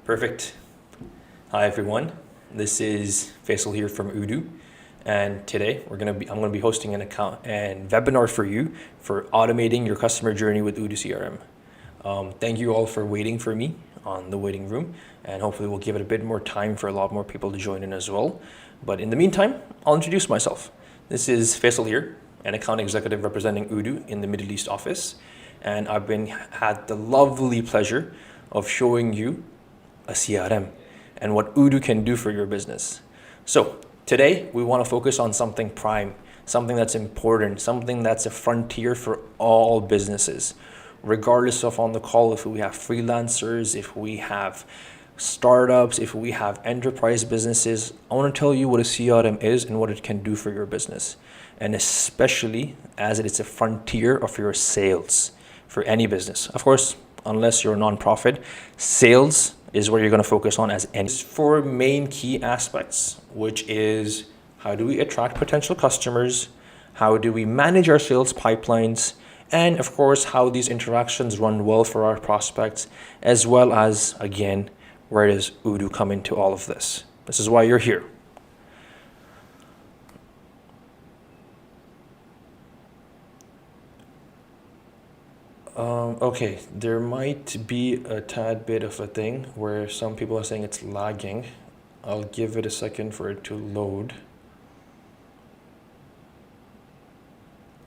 Perfect. Hi everyone. This is Faisal here from Odoo, and today I'm gonna be hosting an account and webinar for you for automating your customer journey with Odoo CRM. Thank you all for waiting for me on the waiting room, and hopefully we'll give it a bit more time for a lot more people to join in as well. But in the meantime, I'll introduce myself. This is Faisal here, an account executive representing Odoo in the Middle East office, and I've had the lovely pleasure of showing you a CRM and what Odoo can do for your business. So today we want to focus on something prime, something that's important, something that's a frontier for all businesses, regardless of on the call, if we have freelancers, if we have startups, if we have enterprise businesses. I want to tell you what a CRM is and what it can do for your business, and especially as it's a frontier of your sales for any business. Of course, unless you're a nonprofit, sales is what you're going to focus on as any. Four main key aspects, which is how do we attract potential customers, how do we manage our sales pipelines, and of course, how these interactions run well for our prospects, as well as, again, where does Odoo come into all of this? This is why you're here. Okay, there might be a tad bit of a thing where some people are saying it's lagging. I'll give it a second for it to load.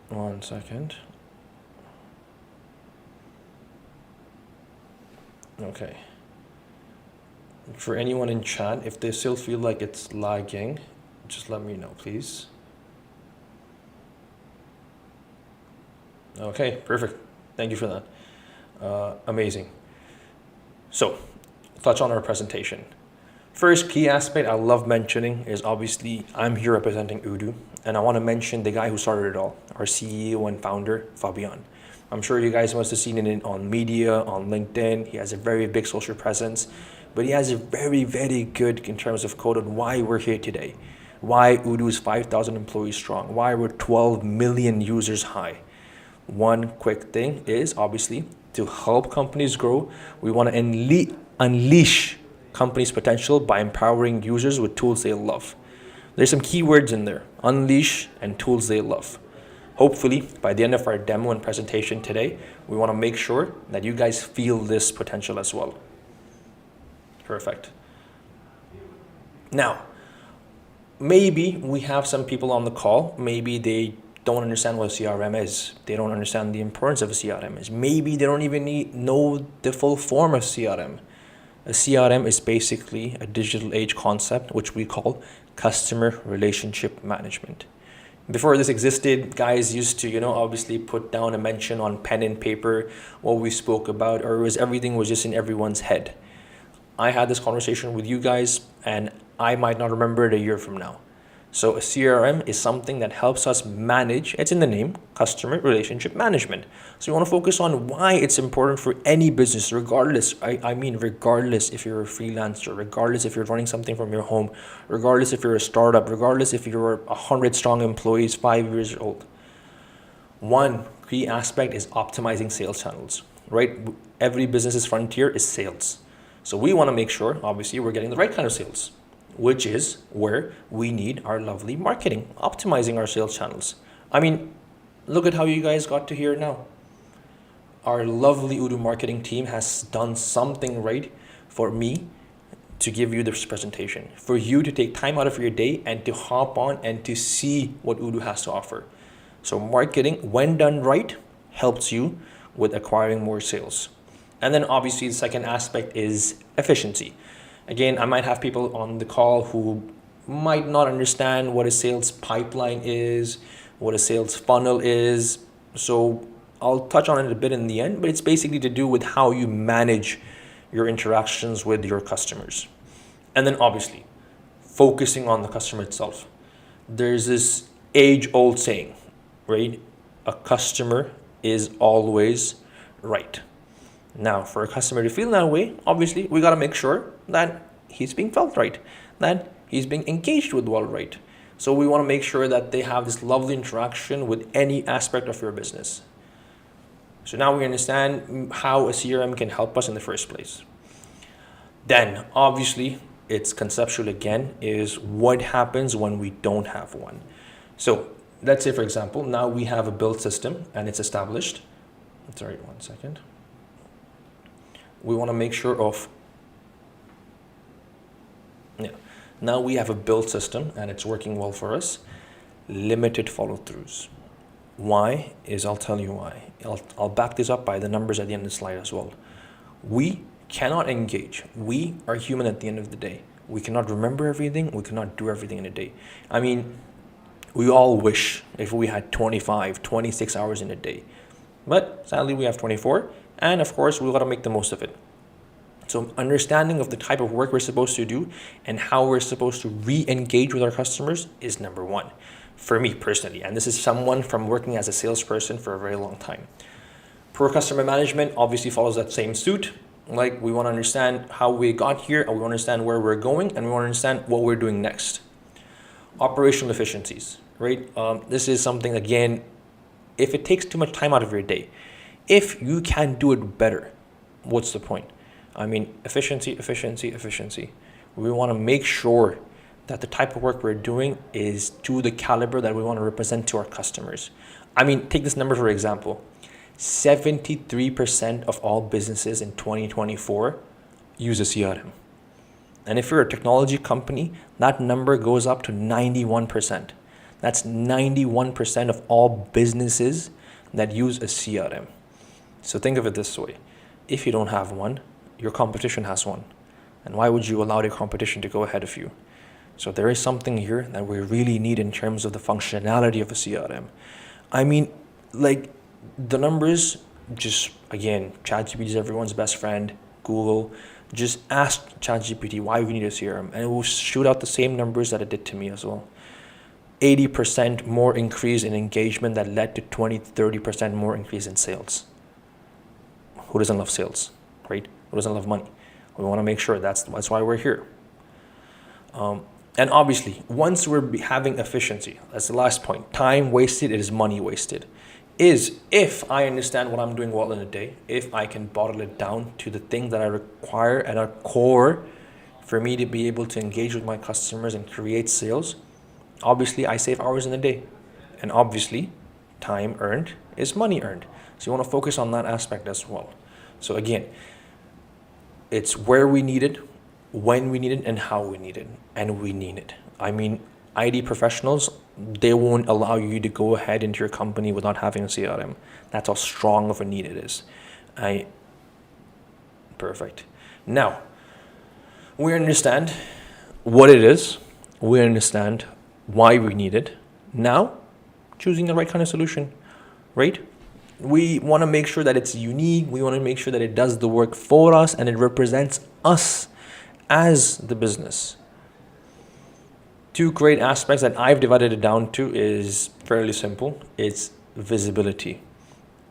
1 second. Okay. For anyone in chat, if they still feel like it's lagging, just let me know, please. Okay, perfect. Thank you for that. Amazing. So, touch on our presentation. First key aspect I love mentioning is obviously I'm here representing Odoo, and I want to mention the guy who started it all, our CEO and founder, Fabian. I'm sure you guys must have seen it on media, on LinkedIn. He has a very big social presence, but he has a very, very good in terms of code on why we're here today, why Odoo is 5,000 employees strong, why we're 12 million users high. One quick thing is obviously to help companies grow, we want to unleash companies' potential by empowering users with tools they love. There's some keywords in there, unleash and tools they love. Hopefully, by the end of our demo and presentation today, we want to make sure that you guys feel this potential as well. Perfect. Now, maybe we have some people on the call, maybe they don't understand what a CRM is. They don't understand the importance of a CRM is. Maybe they don't even know the full form of CRM. A CRM is basically a digital age concept, which we call customer relationship management. Before this existed, guys used to, obviously put down a mention on pen and paper what we spoke about, or everything was just in everyone's head. I had this conversation with you guys, and I might not remember it a year from now. So a CRM is something that helps us manage, it's in the name, customer relationship management. So you want to focus on why it's important for any business, regardless, regardless if you're a freelancer, regardless if you're running something from your home, regardless if you're a startup, regardless if you're 100 strong employees, 5 years old. One key aspect is optimizing sales channels, right? Every business's frontier is sales. So we want to make sure, obviously, we're getting the right kind of sales, which is where we need our lovely marketing, optimizing our sales channels. Look at how you guys got to here now. Our lovely Odoo marketing team has done something right for me to give you this presentation, for you to take time out of your day and to hop on and to see what Odoo has to offer. So marketing, when done right, helps you with acquiring more sales. And then obviously the second aspect is efficiency. Again, I might have people on the call who might not understand what a sales pipeline is, what a sales funnel is. So I'll touch on it a bit in the end, but it's basically to do with how you manage your interactions with your customers. And then obviously, focusing on the customer itself. There's this age-old saying, right? A customer is always right. Now, for a customer to feel that way, obviously, we got to make sure that he's being felt right, that he's being engaged with well right. So we want to make sure that they have this lovely interaction with any aspect of your business. So now we understand how a CRM can help us in the first place. Then obviously it's conceptual again, is what happens when we don't have one. So let's say, for example, now we have a build system and it's established. Sorry, one second. We want to make sure of, yeah. Now we have a build system and it's working well for us. Limited follow-throughs. Why is, I'll tell you why. I'll back this up by the numbers at the end of the slide as well. We cannot engage. We are human at the end of the day. We cannot remember everything. We cannot do everything in a day. I mean, we all wish if we had 25, 26 hours in a day. But sadly, we have 24. And of course, we got to make the most of it. So understanding of the type of work we're supposed to do and how we're supposed to re-engage with our customers is number one for me personally. And this is someone from working as a salesperson for a very long time. Pro customer management obviously follows that same suit. Like, we want to understand how we got here, and we want to understand where we're going, and we want to understand what we're doing next. Operational efficiencies, right? This is something, again, if it takes too much time out of your day, if you can do it better, what's the point? I mean, efficiency. We want to make sure that the type of work we're doing is to the caliber that we want to represent to our customers. I mean, take this number for example. 73% of all businesses in 2024 use a CRM. And if you're a technology company, that number goes up to 91%. That's 91% of all businesses that use a CRM. So think of it this way. If you don't have one, your competition has one. And why would you allow your competition to go ahead of you? So there is something here that we really need in terms of the functionality of a CRM. I mean, like, the numbers, just again, ChatGPT is everyone's best friend. Google, just ask ChatGPT why we need a CRM, and it will shoot out the same numbers that it did to me as well. 80% more increase in engagement that led to 20-30% more increase in sales. Who doesn't love sales, right? Who doesn't love money? We want to make sure that's why we're here. And obviously, once we're having efficiency, that's the last point. Time wasted is money wasted. Is if I understand what I'm doing well in a day, if I can bottle it down to the things that I require and are core for me to be able to engage with my customers and create sales, obviously I save hours in a day. And obviously, time earned is money earned. So you want to focus on that aspect as well. So again, it's where we need it, when we need it, and how we need it. And we need it. I mean, IT professionals, they won't allow you to go ahead into your company without having a CRM. That's how strong of a need it is. Perfect. Now, we understand what it is. We understand why we need it. Now, choosing the right kind of solution, right? We want to make sure that it's unique. We want to make sure that it does the work for us and it represents us as the business. Two great aspects that I've divided it down to is fairly simple. It's visibility.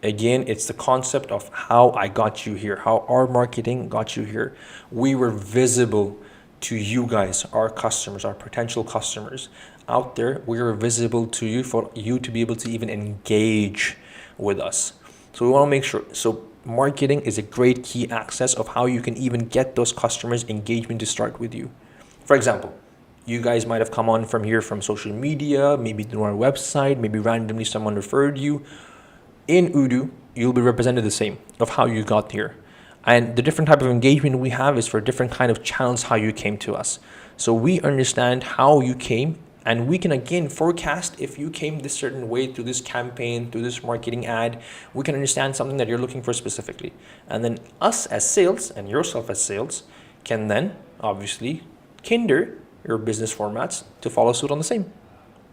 Again, it's the concept of how I got you here, how our marketing got you here. We were visible to you guys, our customers, our potential customers out there. We were visible to you for you to be able to even engage with us. So we want to make sure. So marketing is a great key access of how you can even get those customers' engagement to start with you. For example, you guys might have come on from here from social media, maybe through our website, maybe randomly someone referred you. In Odoo, you'll be represented the same of how you got here. And the different type of engagement we have is for different kind of channels how you came to us. So we understand how you came, and we can again forecast if you came this certain way through this campaign, through this marketing ad. We can understand something that you're looking for specifically. And then us as sales and yourself as sales can then obviously kinder your business formats to follow suit on the same.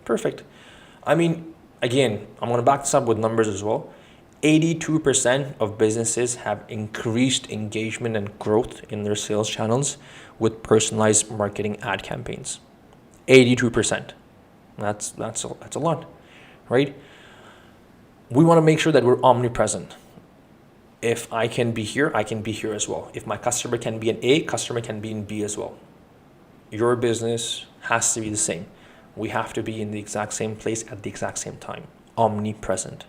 Perfect. I mean, again, I'm going to back this up with numbers as well. 82% of businesses have increased engagement and growth in their sales channels with personalized marketing ad campaigns. 82%. That's a lot, right? We want to make sure that we're omnipresent. If I can be here, I can be here as well. If my customer can be in A, customer can be in B as well. Your business has to be the same. We have to be in the exact same place at the exact same time. Omnipresent.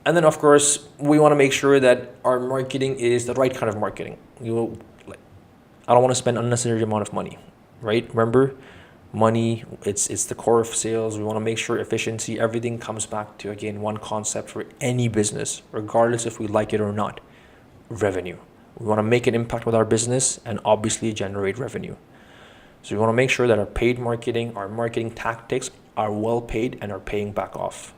And then, of course, we want to make sure that our marketing is the right kind of marketing. I don't want to spend unnecessary amount of money, right? Remember, money, it's the core of sales. We want to make sure efficiency, everything comes back to, again, one concept for any business, regardless if we like it or not: revenue. We want to make an impact with our business and obviously generate revenue. So we want to make sure that our paid marketing, our marketing tactics are well paid and are paying back off.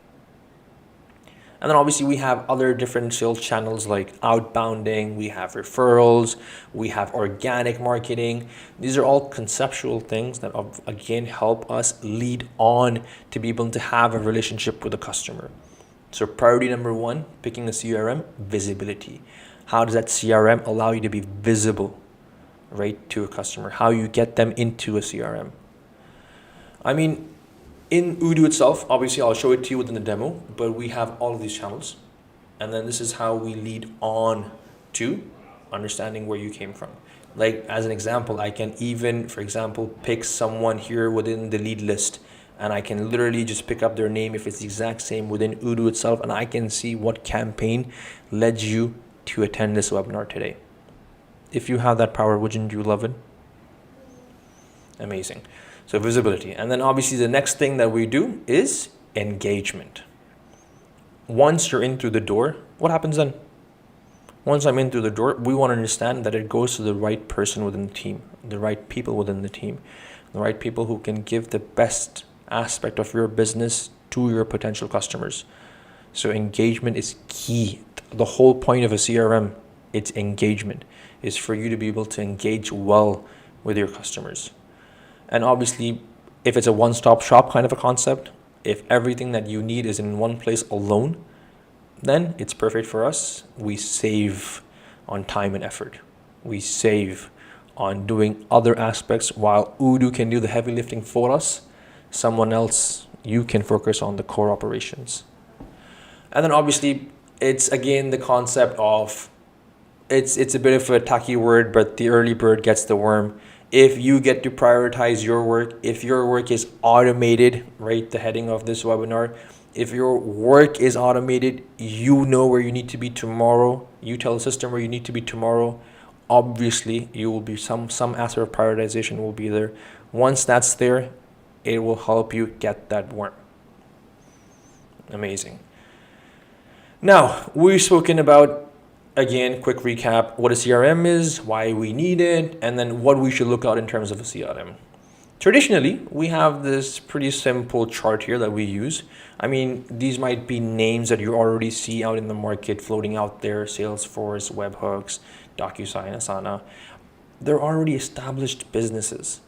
And then obviously we have other different sales channels like outbounding, we have referrals, we have organic marketing. These are all conceptual things that again help us lead on to be able to have a relationship with the customer. So priority number one, picking a CRM, visibility. How does that CRM allow you to be visible, right, to a customer? How you get them into a CRM? I mean, in Odoo itself, obviously I'll show it to you within the demo, but we have all of these channels. And then this is how we lead on to understanding where you came from. Like as an example, I can even, for example, pick someone here within the lead list, and I can literally just pick up their name if it's the exact same within Odoo itself, and I can see what campaign led you to attend this webinar today. If you have that power, wouldn't you love it? Amazing. So visibility. And then obviously the next thing that we do is engagement. Once you're in through the door, what happens then? Once I'm in through the door, we want to understand that it goes to the right person within the team, the right people within the team, the right people who can give the best aspect of your business to your potential customers. So engagement is key. The whole point of a CRM, it's engagement, is for you to be able to engage well with your customers. And obviously, if it's a one-stop shop kind of a concept, if everything that you need is in one place alone, then it's perfect for us. We save on time and effort. We save on doing other aspects while Odoo can do the heavy lifting for us. Someone else, you can focus on the core operations. And then obviously, it's again the concept of, it's a bit of a tacky word, but the early bird gets the worm. If you get to prioritize your work, if your work is automated, right, the heading of this webinar, if your work is automated, you know where you need to be tomorrow, you tell the system where you need to be tomorrow, obviously you will be some aspect of prioritization will be there. Once that's there, it will help you get that worm. Amazing. Now, we've spoken about, again, quick recap, what a CRM is, why we need it, and then what we should look out in terms of a CRM. Traditionally, we have this pretty simple chart here that we use. I mean, these might be names that you already see out in the market floating out there: Salesforce, Webhooks, DocuSign, Asana. They're already established businesses.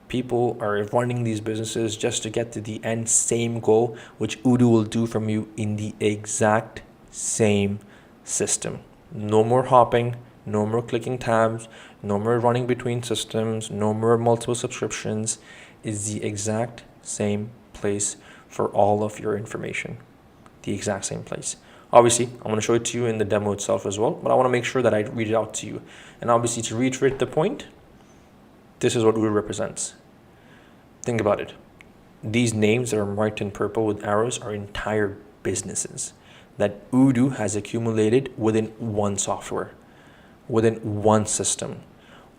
People are running these businesses just to get to the end same goal, which Odoo will do from you in the exact same system. No more hopping, no more clicking tabs, no more running between systems, no more multiple subscriptions. Is the exact same place for all of your information. The exact same place. Obviously, I'm going to show it to you in the demo itself as well, but I want to make sure that I read it out to you. And obviously, to reiterate the point, this is what Odoo represents. Think about it. These names that are marked in purple with arrows are entire businesses that Odoo has accumulated within one software, within one system.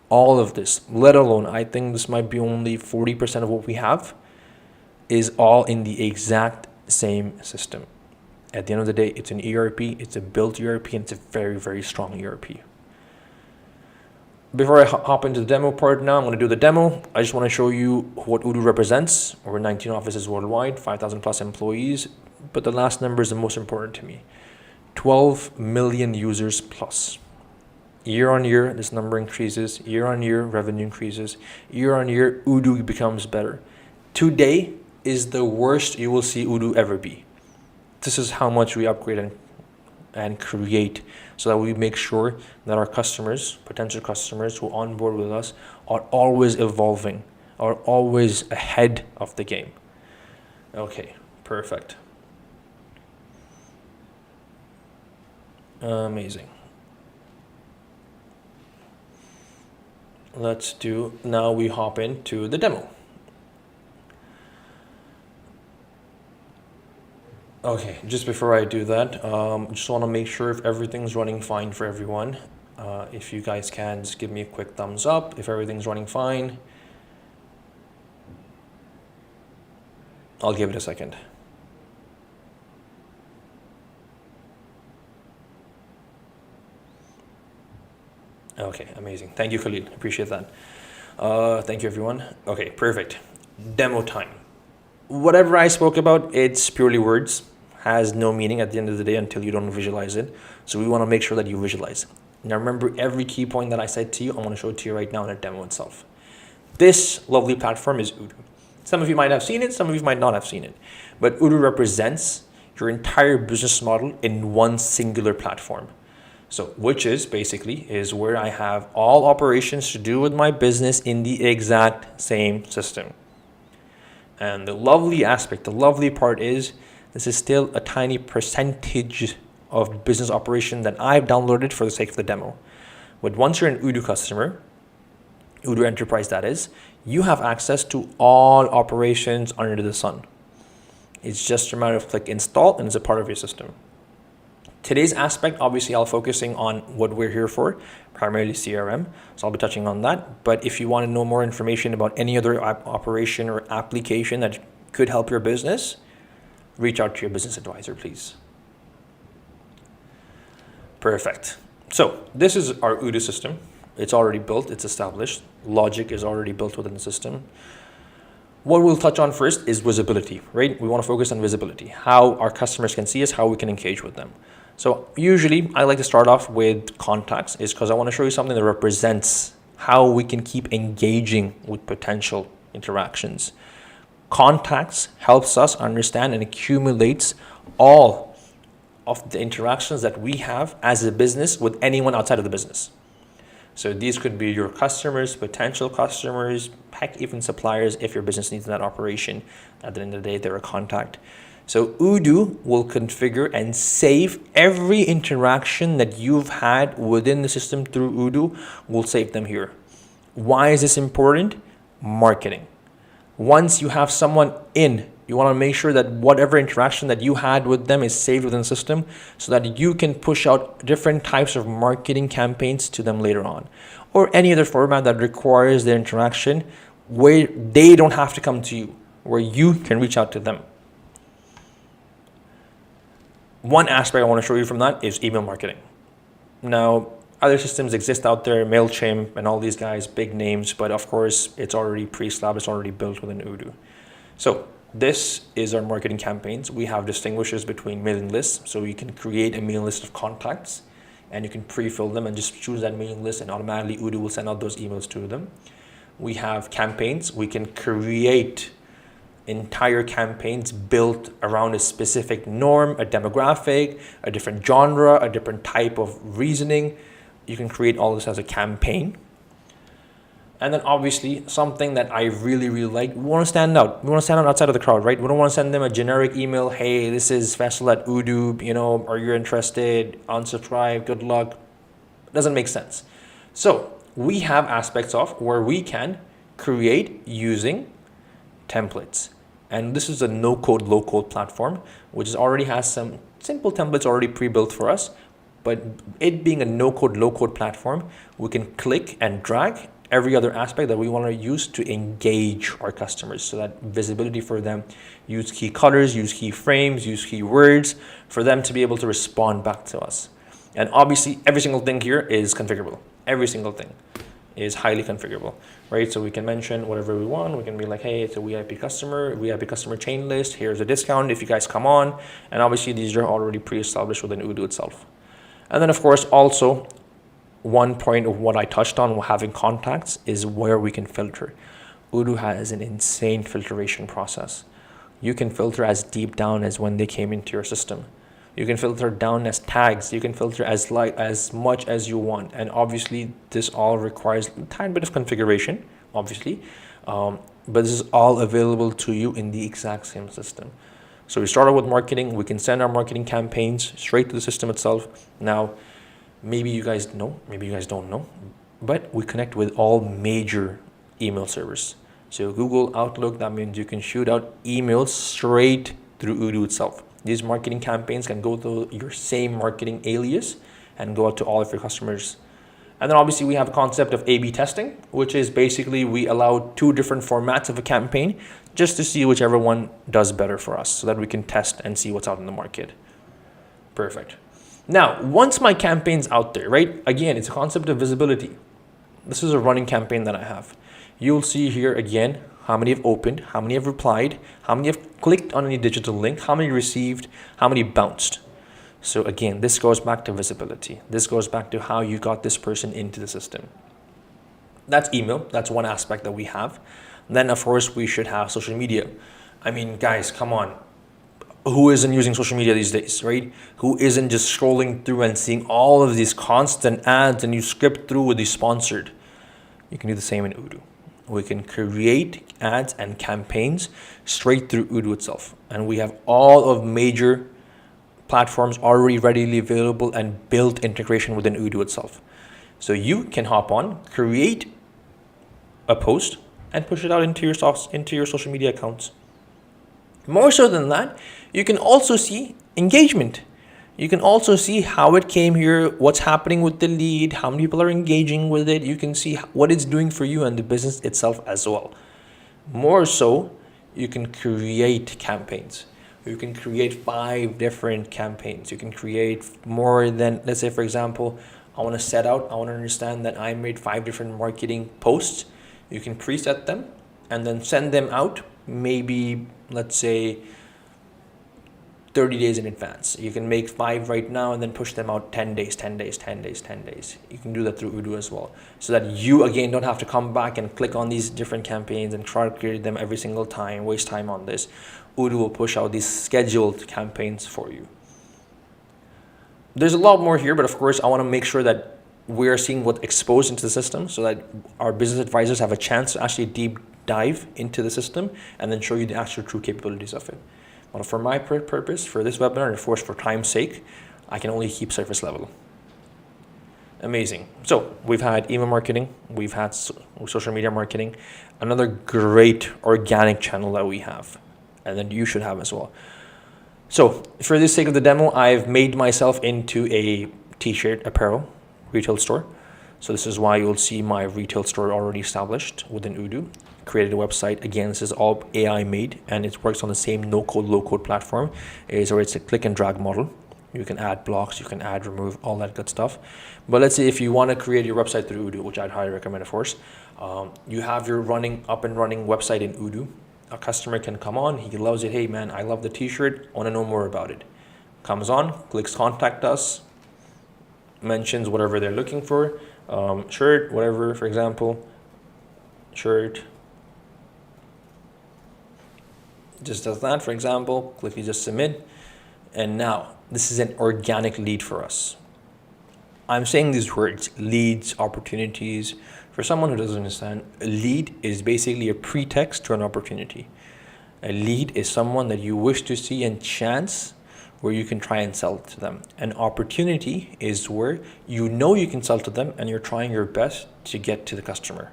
All of this, let alone, I think this might be only 40% of what we have, is all in the exact same system. At the end of the day, it's an ERP, it's a built ERP, and it's a very, very strong ERP. Before I hop into the demo part now, I'm going to do the demo. I just want to show you what Odoo represents. We're 19 offices worldwide, 5,000 plus employees, but the last number is the most important to me. 12 million users plus. Year on year, this number increases. Year on year, revenue increases. Year on year, Odoo becomes better. Today is the worst you will see Odoo ever be. This is how much we upgrade and create so that we make sure that our customers, potential customers who onboard with us, are always evolving, are always ahead of the game. Okay, perfect. Amazing. Let's do, now we hop into the demo. Okay, just before I do that, just want to make sure if everything's running fine for everyone. If you guys can, just give me a quick thumbs up if everything's running fine. I'll give it a second. Okay, amazing. Thank you, Khalil. Appreciate that. Thank you, everyone. Okay, perfect. Demo time. Whatever I spoke about, it's purely words, has no meaning at the end of the day until you don't visualize it. So we want to make sure that you visualize. Now remember, every key point that I said to you, I'm going to show it to you right now in a demo itself. This lovely platform is Odoo. Some of you might have seen it, some of you might not have seen it. But Odoo represents your entire business model in one singular platform. So, which is basically is where I have all operations to do with my business in the exact same system. And the lovely aspect, the lovely part is this is still a tiny percentage of business operation that I've downloaded for the sake of the demo. But once you're an Odoo customer, Odoo Enterprise that is, you have access to all operations under the sun. It's just a matter of click install and it's a part of your system. Today's aspect, obviously, I'll focusing on what we're here for, primarily CRM. So I'll be touching on that. But if you want to know more information about any other operation or application that could help your business, reach out to your business advisor, please. Perfect. So this is our Odoo system. It's already built, it's established. Logic is already built within the system. What we'll touch on first is visibility, right? We want to focus on visibility, how our customers can see us, how we can engage with them. So usually I like to start off with contacts is because I want to show you something that represents how we can keep engaging with potential interactions. Contacts helps us understand and accumulates all of the interactions that we have as a business with anyone outside of the business. So these could be your customers, potential customers, heck, even suppliers if your business needs that operation. At the end of the day, they're a contact. So Odoo will configure and save every interaction that you've had within the system through Odoo. We'll save them here. Why is this important? Marketing. Once you have someone in, you want to make sure that whatever interaction that you had with them is saved within the system so that you can push out different types of marketing campaigns to them later on, or any other format that requires their interaction where they don't have to come to you, where you can reach out to them. One aspect I want to show you from that is email marketing. Now, other systems exist out there, MailChimp and all these guys, big names, but of course it's already pre-established, already built within Odoo. So this is our marketing campaigns. We have distinguishers between mailing lists. So you can create a mailing list of contacts and you can pre-fill them and just choose that mailing list and automatically Odoo will send out those emails to them. We have campaigns. We can create entire campaigns built around a specific norm, a demographic, a different genre, a different type of reasoning. You can create all this as a campaign. And then obviously something that I really like, we want to stand out. We want to stand out outside of the crowd, right? We don't want to send them a generic email. Hey, this is Faisal at Odoo, are you interested? Unsubscribe, good luck. It doesn't make sense. So we have aspects of where we can create using templates. And this is a no-code, low-code platform, which already has some simple templates already pre-built for us. But it being a no-code, low-code platform, we can click and drag every other aspect that we want to use to engage our customers so that visibility for them, use key colors, use key frames, use keywords for them to be able to respond back to us. And obviously every single thing here is configurable. Every single thing is highly configurable, right? So we can mention whatever we want. We can be like, hey, it's a VIP customer chain list. Here's a discount if you guys come on. And obviously these are already pre-established within Odoo itself. And then of course, also one point of what I touched on having contacts is where we can filter. Odoo has an insane filtration process. You can filter as deep down as when they came into your system. You can filter down as tags. You can filter as much as you want. And obviously this all requires a tiny bit of configuration, obviously. But this is all available to you in the exact same system. So we start out with marketing. We can send our marketing campaigns straight to the system itself. Now, maybe you guys know, maybe you guys don't know, but we connect with all major email servers. So Google, Outlook, that means you can shoot out emails straight through Odoo itself. These marketing campaigns can go to your same marketing alias and go out to all of your customers And then obviously we have a concept of A/B testing, which is basically we allow two different formats of a campaign just to see whichever one does better for us so that we can test and see what's out in the market. Perfect. Now, once my campaign's out there, right? Again, it's a concept of visibility. This is a running campaign that I have. You'll see here again how many have opened, how many have replied, how many have clicked on any digital link, how many received, how many bounced. So again, this goes back to visibility. This goes back to how you got this person into the system. That's email. That's one aspect that we have. Then, of course, we should have social media. I mean, guys, come on. Who isn't using social media these days, right? Who isn't just scrolling through and seeing all of these constant ads and you script through with these sponsored? You can do the same in Odoo. We can create ads and campaigns straight through Odoo itself. And we have all of major platforms already readily available and built integration within Odoo itself. So you can hop on, create a post, and push it out into your social media accounts. More so than that, you can also see engagement. You can also see how it came here, what's happening with the lead, how many people are engaging with it. You can see what it's doing for you and the business itself as well. More so, you can create campaigns. You can create 5 different campaigns. You can create more than, let's say, for example, I want to understand that I made 5 different marketing posts. You can preset them and then send them out maybe, let's say, 30 days in advance. You can make 5 right now and then push them out 10 days, 10 days, 10 days, 10 days. You can do that through Odoo as well. So that you, again, don't have to come back and click on these different campaigns and try to create them every single time, waste time on this. Odoo will push out these scheduled campaigns for you. There's a lot more here, but of course, I want to make sure that we're seeing what's exposed into the system so that our business advisors have a chance to actually deep dive into the system and then show you the actual true capabilities of it. But for my purpose, for this webinar, and of course for time's sake, I can only keep surface level. Amazing. So we've had email marketing, we've had social media marketing, another great organic channel that we have, and then you should have as well. So for the sake of the demo, I've made myself into a t-shirt apparel retail store. So this is why you'll see my retail store already established within Odoo. Created a website. Again, this is all AI made and it works on the same no-code, low-code platform. It's a click and drag model. You can add blocks, you can add, remove, all that good stuff. But let's say if you want to create your website through Odoo, which I'd highly recommend, of course, you have your up and running website in Odoo. A customer can come on, he loves it. Hey man, I love the t-shirt, I want to know more about it. Comes on, clicks contact us, mentions whatever they're looking for, shirt, whatever, for example, shirt. Just does that, for example, quickly just submit. And now this is an organic lead for us. I'm saying these words, leads, opportunities. For someone who doesn't understand, a lead is basically a pretext to an opportunity. A lead is someone that you wish to see and chance where you can try and sell to them. An opportunity is where you know you can sell to them and you're trying your best to get to the customer.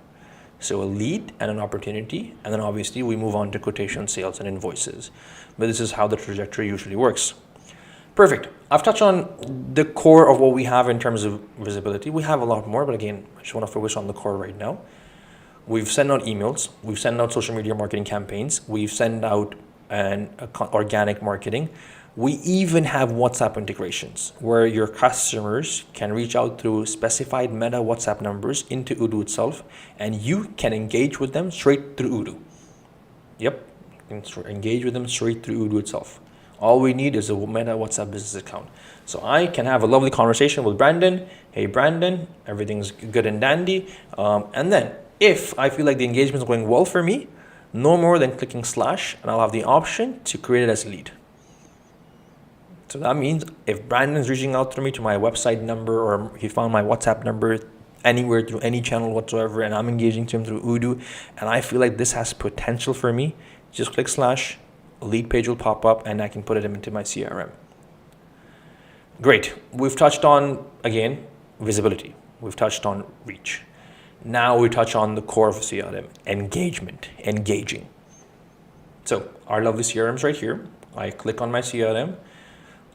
So a lead and an opportunity, and then obviously we move on to quotation, sales, and invoices. But this is how the trajectory usually works. Perfect. I've touched on the core of what we have in terms of visibility. We have a lot more, but again, I just want to focus on the core right now. We've sent out emails. We've sent out social media marketing campaigns. We've sent out organic marketing. We even have WhatsApp integrations where your customers can reach out through specified meta WhatsApp numbers into Odoo itself, and you can engage with them straight through Odoo. Yep, you can engage with them straight through Odoo itself. All we need is a meta WhatsApp business account. So I can have a lovely conversation with Brandon. Hey, Brandon, everything's good and dandy. And then if I feel like the engagement is going well for me, no more than clicking / and I'll have the option to create it as a lead. So that means if Brandon's reaching out to me to my website number or he found my WhatsApp number anywhere through any channel whatsoever and I'm engaging to him through Odoo and I feel like this has potential for me, just click / a lead page will pop up and I can put it into my CRM. Great. We've touched on, again, visibility. We've touched on reach. Now we touch on the core of CRM, engagement, engaging. So our lovely CRM's right here. I click on my CRM.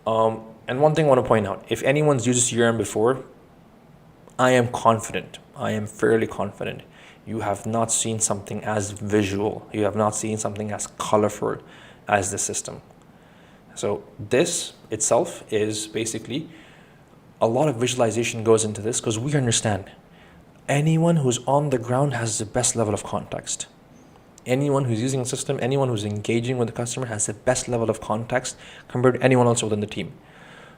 And one thing I want to point out, if anyone's used a CRM before, I am confident, I am fairly confident, you have not seen something as visual, you have not seen something as colorful as the system. So this itself is basically, a lot of visualization goes into this because we understand anyone who's on the ground has the best level of context. Anyone who's using the system, anyone who's engaging with the customer has the best level of context compared to anyone else within the team.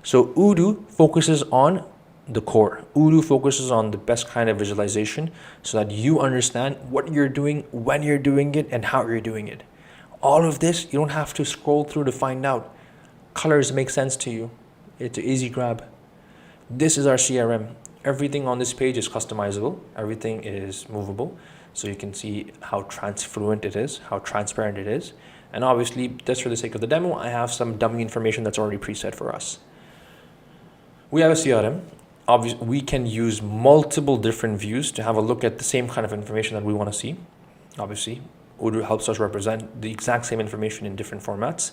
So Odoo focuses on the core. Odoo focuses on the best kind of visualization so that you understand what you're doing, when you're doing it, and how you're doing it. All of this, you don't have to scroll through to find out. Colors make sense to you. It's an easy grab. This is our CRM. Everything on this page is customizable. Everything is movable. So you can see how transfluent it is, how transparent it is. And obviously, just for the sake of the demo, I have some dummy information that's already preset for us. We have a CRM. Obviously, we can use multiple different views to have a look at the same kind of information that we want to see. Obviously, Odoo helps us represent the exact same information in different formats,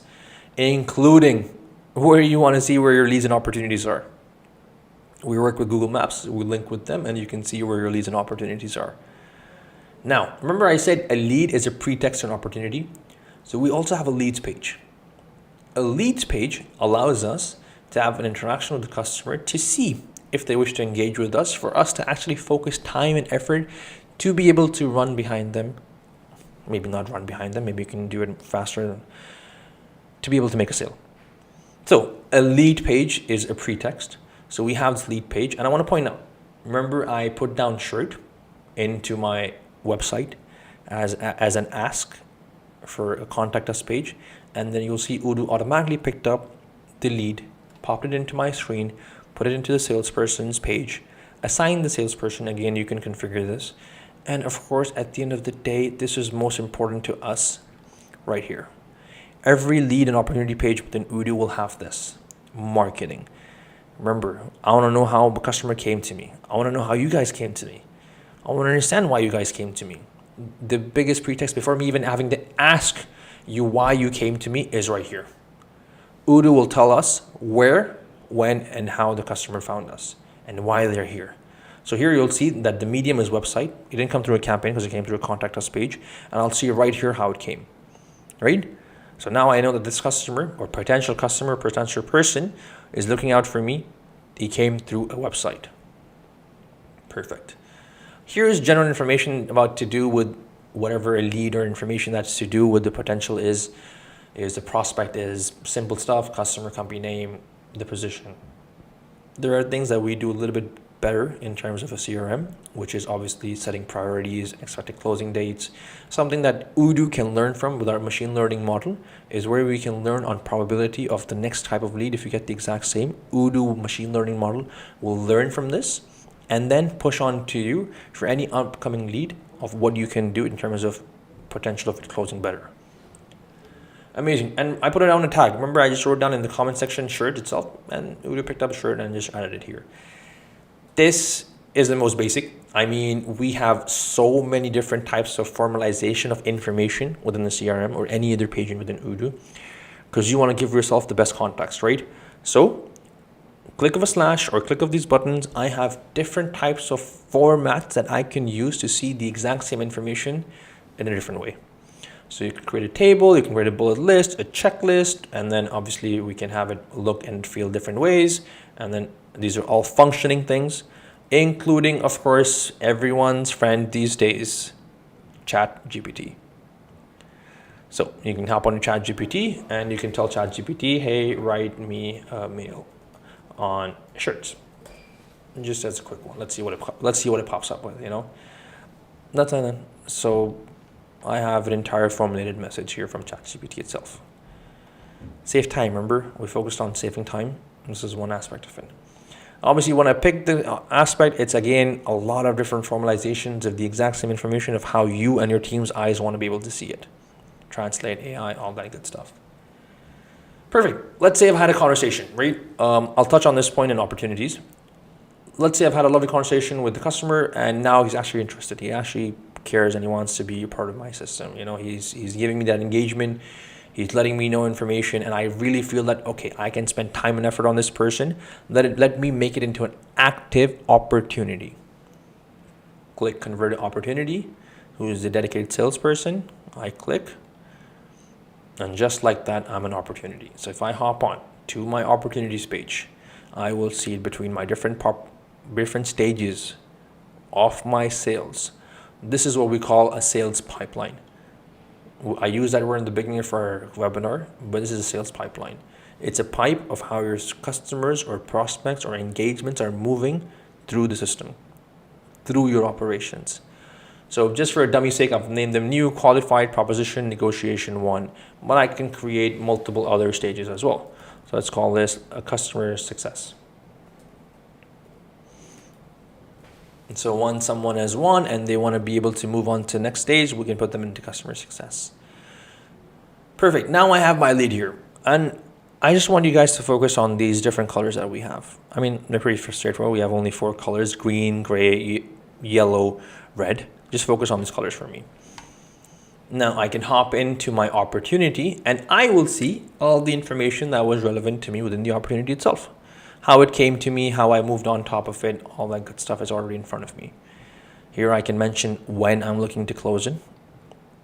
including where you want to see where your leads and opportunities are. We work with Google Maps, we link with them, and you can see where your leads and opportunities are. Now, remember I said a lead is a pretext and opportunity. So we also have a leads page. A leads page allows us to have an interaction with the customer to see if they wish to engage with us, for us to actually focus time and effort to be able to run behind them. Maybe not run behind them, maybe you can do it faster, to be able to make a sale. So a lead page is a pretext. So we have this lead page, and I want to point out, remember I put down shirt into my website as an ask for a contact us page, and then you'll see Odoo automatically picked up the lead, popped it into my screen, put it into the salesperson's page, assign the salesperson. Again, you can configure this, and of course at the end of the day, this is most important to us right here. Every lead and opportunity page within Odoo will have this marketing. Remember, I want to know how the customer came to me. I want to know how you guys came to me. I want to understand why you guys came to me. The biggest pretext before me even having to ask you why you came to me is right here. Odoo will tell us where, when, and how the customer found us and why they're here. So here you'll see that the medium is website. It didn't come through a campaign because it came through a contact us page. And I'll see right here how it came, right? So now I know that this customer or potential person is looking out for me. He came through a website. Perfect. Here's general information about to do with whatever a lead or information that's to do with the potential is the prospect is simple stuff, customer, company name, the position. There are things that we do a little bit better in terms of a CRM, which is obviously setting priorities, expected closing dates. Something that Odoo can learn from with our machine learning model is where we can learn on probability of the next type of lead. If you get the exact same, Odoo machine learning model will learn from this and then push on to you for any upcoming lead of what you can do in terms of potential of it closing better. Amazing. And I put it down a tag. Remember, I just wrote down in the comment section shirt itself, and Odoo picked up a shirt and just added it here. This is the most basic. I mean, we have so many different types of formalization of information within the CRM or any other page within Odoo, because you want to give yourself the best context, right? So click of a slash or click of these buttons, I have different types of formats that I can use to see the exact same information in a different way. So you can create a table, you can create a bullet list, a checklist, and then obviously we can have it look and feel different ways. And then these are all functioning things, including, of course, everyone's friend these days, ChatGPT. So you can hop on ChatGPT and you can tell ChatGPT, hey, write me a mail on shirts. Just as a quick one. Let's see what it pops up with, you know. That's it. So I have an entire formulated message here from ChatGPT itself. Save time, remember? We focused on saving time. This is one aspect of it. Obviously, when I pick the aspect, it's again a lot of different formalizations of the exact same information of how you and your team's eyes want to be able to see it. Translate, AI, all that good stuff. Perfect. Let's say I've had a conversation, right? I'll touch on this point in opportunities. Let's say I've had a lovely conversation with the customer and now he's actually interested. He actually cares and he wants to be a part of my system. You know, he's giving me that engagement. He's letting me know information, and I really feel that, okay, I can spend time and effort on this person. Let me make it into an active opportunity. click convert opportunity, who is the dedicated salesperson. I click, and just like that, I'm an opportunity. So if I hop on to my opportunities page, I will see it between my different stages of my sales. This is what we call a sales pipeline. I use that word in the beginning of our webinar, but this is a sales pipeline. It's a pipe of how your customers or prospects or engagements are moving through the system, through your operations. So just for a dummy sake, I've named them new, qualified, proposition, negotiation 1, but I can create multiple other stages as well. So let's call this a customer success. And so once someone has won and they want to be able to move on to the next stage, we can put them into customer success. Perfect. Now I have my lead here. And I just want you guys to focus on these different colors that we have. I mean, they're pretty straightforward. We have only 4 colors: green, gray, yellow, red. Just focus on these colors for me. Now I can hop into my opportunity and I will see all the information that was relevant to me within the opportunity itself. How it came to me, how I moved on top of it, all that good stuff is already in front of me. Here I can mention when I'm looking to close it.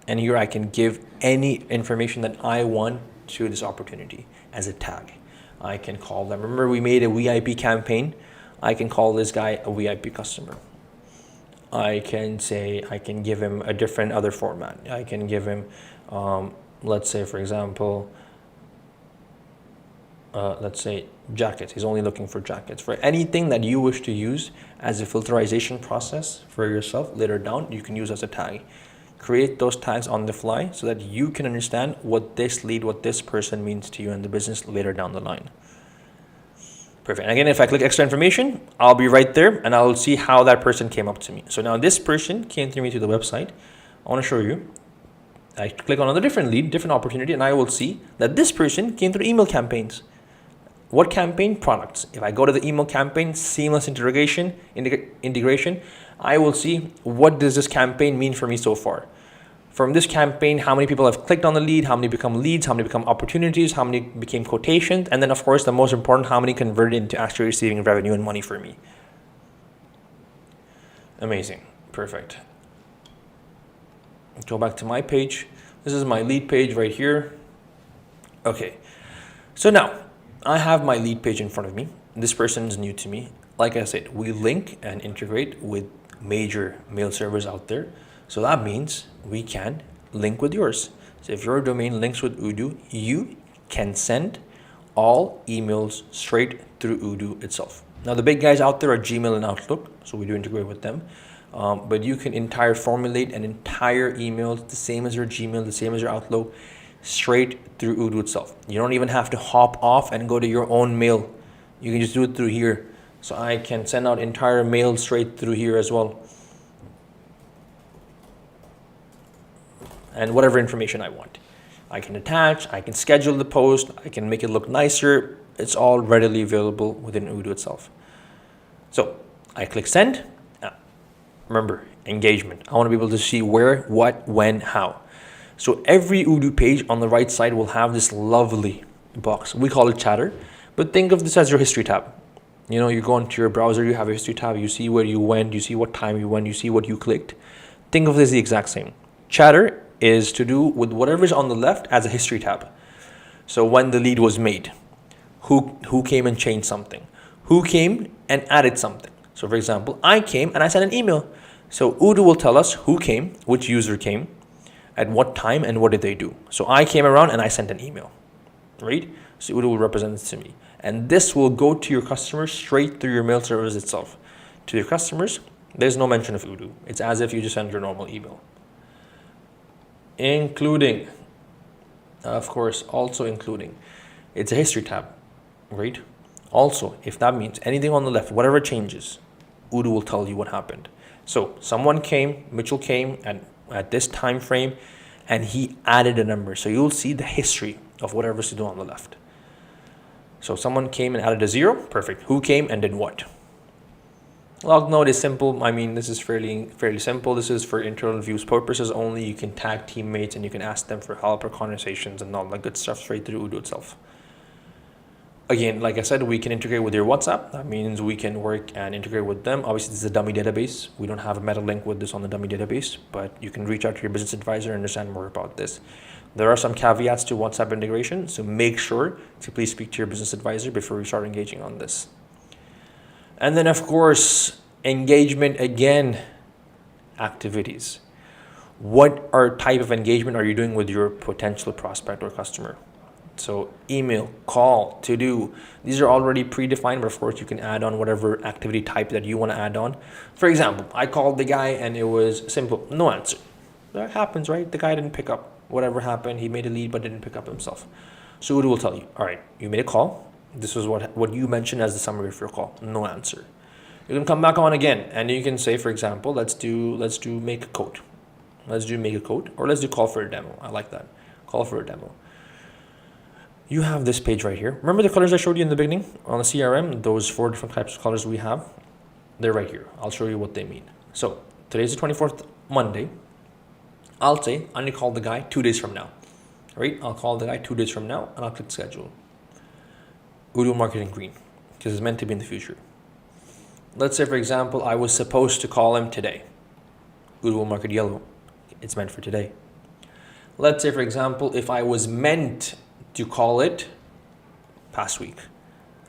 And here I can give any information that I want to this opportunity as a tag. I can call them. Remember, we made a VIP campaign. I can call this guy a VIP customer. I can say, I can give him a different other format. I can give him, let's say, for example, let's say jackets. He's only looking for jackets. For anything that you wish to use as a filterization process for yourself later down, you can use as a tag. Create those tags on the fly so that you can understand what this lead, what this person means to you in the business later down the line. Perfect. And again, if I click extra information, I'll be right there and I'll see how that person came up to me. So now this person came through me to the website. I want to show you. I click on another different lead, different opportunity, and I will see that this person came through email campaigns. What campaign? Products. If I go to the email campaign, seamless integration, I will see what does this campaign mean for me so far. From this campaign, how many people have clicked on the lead, how many become leads, how many become opportunities, how many became quotations, and then of course the most important, how many converted into actually receiving revenue and money for me. Amazing. Perfect. Go back to my page. This is my lead page right here. Okay. So now I have my lead page in front of me. This person is new to me. Like I said, we link and integrate with major mail servers out there. So that means we can link with yours. So if your domain links with Odoo, you can send all emails straight through Odoo itself. Now the big guys out there are Gmail and Outlook, so we do integrate with them. But you can formulate an entire email the same as your Gmail, the same as your Outlook, straight through Odoo itself. You don't even have to hop off and go to your own mail. You can just do it through here. So I can send out entire mail straight through here as well. And whatever information I want. I can attach, I can schedule the post, I can make it look nicer. It's all readily available within Odoo itself. So I click send. Remember, engagement. I want to be able to see where, what, when, how. So every Odoo page on the right side will have this lovely box. We call it chatter, but think of this as your history tab. You know, you go into your browser, you have a history tab, you see where you went, you see what time you went, you see what you clicked. Think of this the exact same. Chatter is to do with whatever's on the left as a history tab. So when the lead was made, who came and changed something, who came and added something. So for example, I came and I sent an email. So Odoo will tell us who came, which user came, at what time, and what did they do. So I came around and I sent an email, right? So Odoo will represent this to me. And this will go to your customers straight through your mail service itself. To your customers, there's no mention of Odoo. It's as if you just send your normal email. Including, of course, also including. It's a history tab, right? Also, if that means anything on the left, whatever changes, Odoo will tell you what happened. So someone came, Mitchell came at this time frame, and he added a number. So you'll see the history of whatever's to do on the left. So someone came and added a 0, perfect. Who came and did what? Log node is simple. I mean, this is fairly simple. This is for internal views purposes only. You can tag teammates and you can ask them for help or conversations and all that good stuff straight through Odoo itself. Again, like I said, we can integrate with your WhatsApp. That means we can work and integrate with them. Obviously, this is a dummy database. We don't have a meta link with this on the dummy database, but you can reach out to your business advisor and understand more about this. There are some caveats to WhatsApp integration, so make sure to please speak to your business advisor before you start engaging on this. And then, of course, engagement again, activities. What type of engagement are you doing with your potential prospect or customer? So email, call, to do, these are already predefined, but of course you can add on whatever activity type that you want to add on. For example, I called the guy and it was simple, no answer. That happens, right? The guy didn't pick up. Whatever happened, he made a lead but didn't pick up himself. So Odoo will tell you, all right, you made a call. This was what you mentioned as the summary of your call. No answer. You can come back on again and you can say, for example, let's do make a quote. Let's do make a quote, or let's do call for a demo. I like that. Call for a demo. You have this page right here. Remember the colors I showed you in the beginning on the CRM? Those 4 different types of colors we have? They're right here. I'll show you what they mean. So today's the 24th, Monday. I'll say I need to call the guy 2 days from now. Right? I'll call the guy 2 days from now and I'll click schedule. Odoo marketing green, because it's meant to be in the future. Let's say, for example, I was supposed to call him today. Odoo market yellow. It's meant for today. Let's say, for example, if I was meant to call it past week,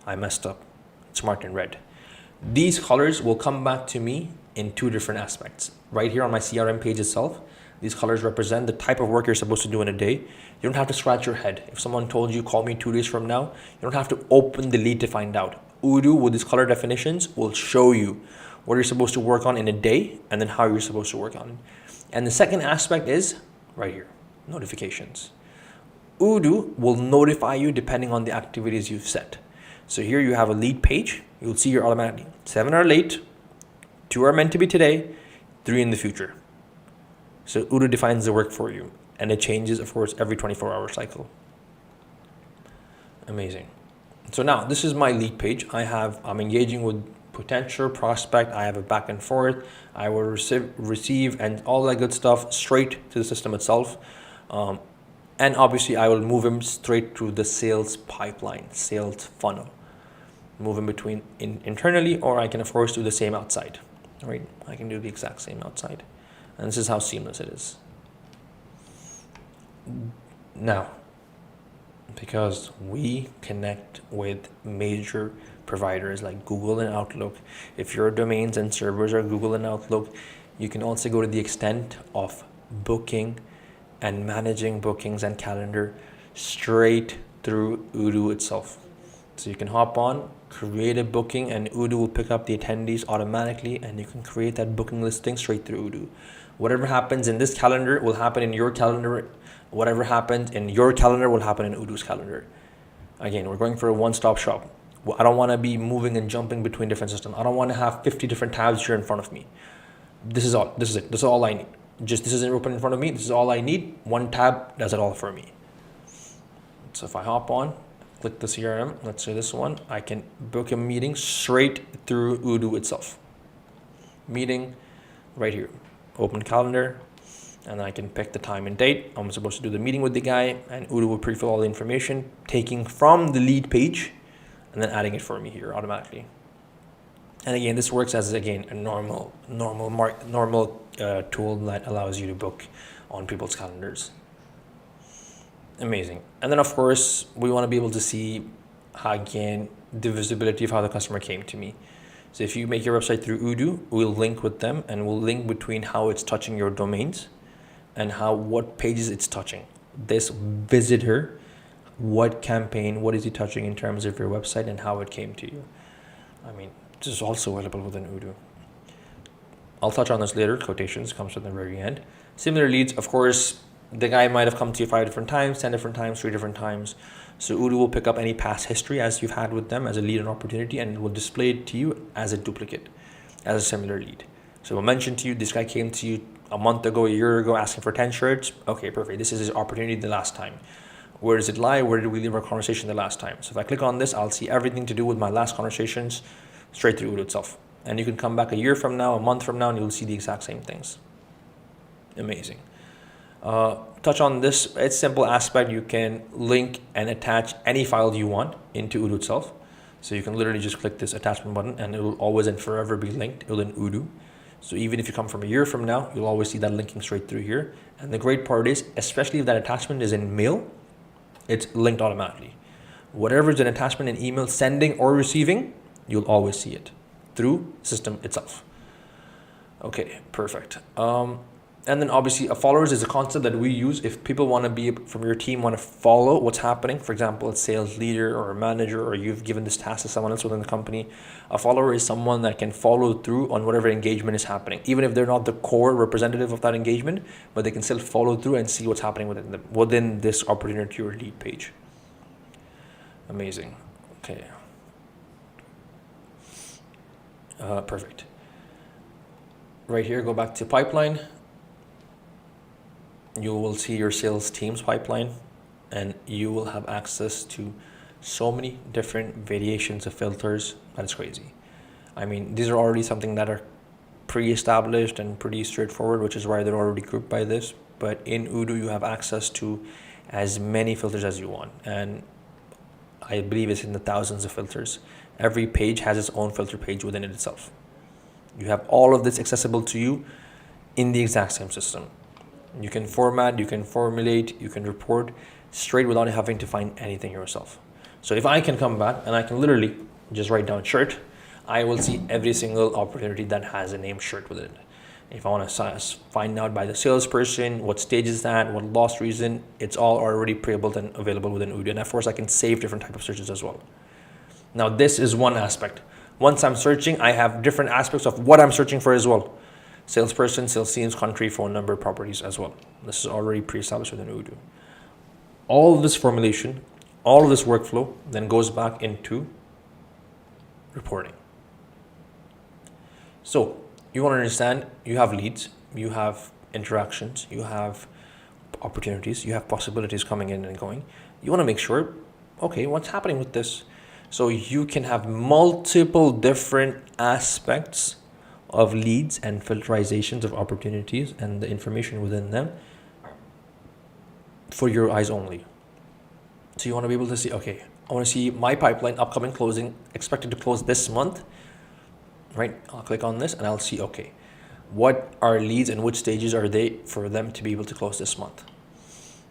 I messed up. It's marked in red. These colors will come back to me in 2 different aspects. Right here on my CRM page itself, these colors represent the type of work you're supposed to do in a day. You don't have to scratch your head. If someone told you, call me 2 days from now, you don't have to open the lead to find out. Odoo, with these color definitions, will show you what you're supposed to work on in a day and then how you're supposed to work on it. And the second aspect is right here, notifications. Odoo will notify you depending on the activities you've set. So here you have a lead page. You'll see here automatically 7 are late, 2 are meant to be today, 3 in the future. So Odoo defines the work for you, and it changes, of course, every 24-hour cycle. Amazing. So now this is my lead page. I'm engaging with potential prospect. I have a back and forth. I will receive and all that good stuff straight to the system itself. And obviously I will move him straight through the sales pipeline, sales funnel. Move him between internally, or I can of course do the same outside, right? I can do the exact same outside. And this is how seamless it is. Now, because we connect with major providers like Google and Outlook, if your domains and servers are Google and Outlook, you can also go to the extent of booking and managing bookings and calendar straight through Odoo itself. So you can hop on, create a booking, and Odoo will pick up the attendees automatically, and you can create that booking listing straight through Odoo. Whatever happens in this calendar will happen in your calendar. Whatever happens in your calendar will happen in Odoo's calendar. Again, we're going for a one-stop shop. I don't want to be moving and jumping between different systems. I don't want to have 50 different tabs here in front of me. This is it. This is all I need. This isn't open in front of me. This is all I need. One tab does it all for me. So if I hop on, click the CRM, let's say this one, I can book a meeting straight through Odoo itself. Meeting right here. Open calendar, and I can pick the time and date. I'm supposed to do the meeting with the guy, and Odoo will pre-fill all the information, taking from the lead page and then adding it for me here automatically. And again, this works as, again, a normal tool that allows you to book on people's calendars. Amazing. And then of course, we want to be able to see how, again, the visibility of how the customer came to me. So if you make your website through Odoo, we'll link with them, and we'll link between how it's touching your domains and what pages it's touching. This visitor, what campaign, what is he touching in terms of your website and how it came to you. I mean, this is also available within Odoo. I'll touch on this later. Quotations comes at the very end. Similar leads, of course, the guy might have come to you 5 different times, 10 different times, 3 different times. So Odoo will pick up any past history as you've had with them as a lead and opportunity, and it will display it to you as a duplicate, as a similar lead. So we'll mention to you, this guy came to you a month ago, a year ago, asking for 10 shirts. Okay, perfect. This is his opportunity the last time. Where does it lie? Where did we leave our conversation the last time? So if I click on this, I'll see everything to do with my last conversations straight through Odoo itself. And you can come back a year from now, a month from now, and you'll see the exact same things. Amazing. Touch on this. It's simple aspect. You can link and attach any file you want into Odoo itself. So you can literally just click this attachment button and it will always and forever be linked within Odoo. So even if you come from a year from now, you'll always see that linking straight through here. And the great part is, especially if that attachment is in mail, it's linked automatically. Whatever is an attachment in email sending or receiving, you'll always see it through system itself. Okay, perfect. And then obviously followers is a concept that we use if people want to be from your team, want to follow what's happening. For example, a sales leader or a manager, or you've given this task to someone else within the company. A follower is someone that can follow through on whatever engagement is happening, even if they're not the core representative of that engagement, but they can still follow through and see what's happening within this opportunity or lead page. Amazing. Okay. Perfect. Right here, go back to pipeline. You will see your sales team's pipeline, and you will have access to so many different variations of filters. That is crazy. I mean, these are already something that are pre-established and pretty straightforward, which is why they're already grouped by this. But in Odoo, you have access to as many filters as you want. And I believe it's in the thousands of filters. Every page has its own filter page within it itself. You have all of this accessible to you in the exact same system. You can format, you can formulate, you can report straight without having to find anything yourself. So if I can come back and I can literally just write down shirt, I will see every single opportunity that has a name shirt within it. If I want to find out by the salesperson, what stage is that, what loss reason, it's all already pre-built and available within Odoo. And of course, I can save different type of searches as well. Now, this is one aspect. Once I'm searching, I have different aspects of what I'm searching for as well. Salesperson, sales teams, country, phone number, properties as well. This is already pre-established within Odoo. All of this formulation, all of this workflow then goes back into reporting. So you want to understand, you have leads, you have interactions, you have opportunities, you have possibilities coming in and going. You want to make sure, okay, what's happening with this? So you can have multiple different aspects of leads and filterizations of opportunities and the information within them for your eyes only. So you want to be able to see, okay, I want to see my pipeline, upcoming closing, expected to close this month, right? I'll click on this and I'll see, okay, what are leads and which stages are they for them to be able to close this month?